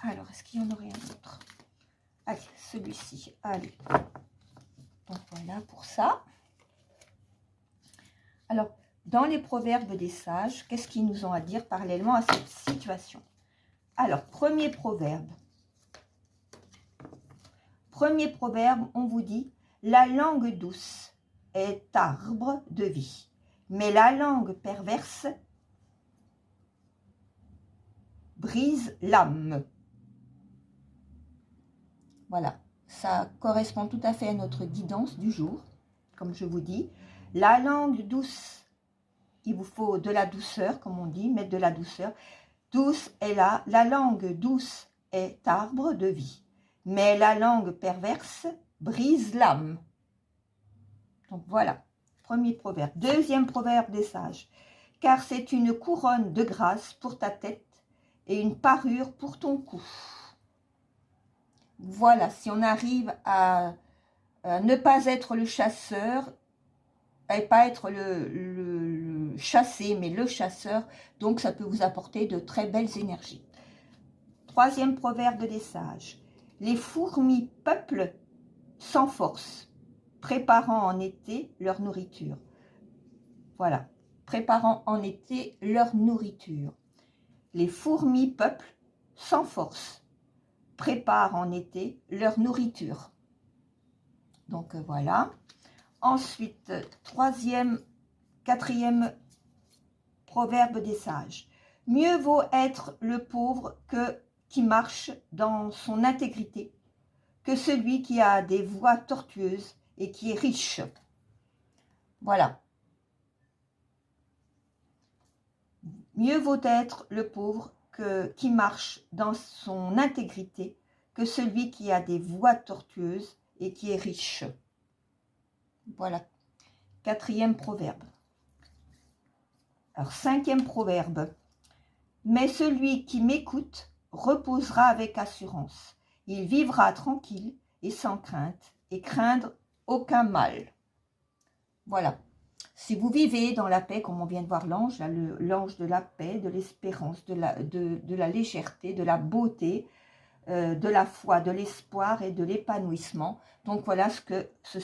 Alors, est-ce qu'il y en aurait un autre? Allez, celui-ci. Allez. Donc, voilà pour ça. Alors, dans les proverbes des sages, qu'est-ce qu'ils nous ont à dire parallèlement à cette situation? Alors, premier proverbe. Premier proverbe, on vous dit, la langue douce est arbre de vie, mais la langue perverse brise l'âme. Voilà, ça correspond tout à fait à notre guidance du jour, comme je vous dis. La langue douce, il vous faut de la douceur, comme on dit, mettre de la douceur. Douce est là, la langue douce est arbre de vie, mais la langue perverse brise l'âme. Donc voilà, premier proverbe. Deuxième proverbe des sages. Car c'est une couronne de grâce pour ta tête et une parure pour ton cou. Voilà, si on arrive à ne pas être le chasseur, et pas être le chassé, mais le chasseur, donc ça peut vous apporter de très belles énergies. Troisième proverbe des sages. Les fourmis peuplent sans force, préparant en été leur nourriture. Voilà, préparant en été leur nourriture. Les fourmis peuplent sans force, préparent en été leur nourriture. Donc voilà. Ensuite, quatrième proverbe des sages. Mieux vaut être le pauvre qui marche dans son intégrité que celui qui a des voies tortueuses et qui est riche. Voilà. Mieux vaut être le pauvre qui marche dans son intégrité que celui qui a des voies tortueuses et qui est riche. Voilà. Quatrième proverbe. Alors, cinquième proverbe. Mais celui qui m'écoute reposera avec assurance. Il vivra tranquille et sans crainte et craindre aucun mal. Voilà. Si vous vivez dans la paix, comme on vient de voir l'ange, l'ange de la paix, de l'espérance, de la légèreté, de la beauté, de la foi, de l'espoir et de l'épanouissement. Donc voilà ce que ce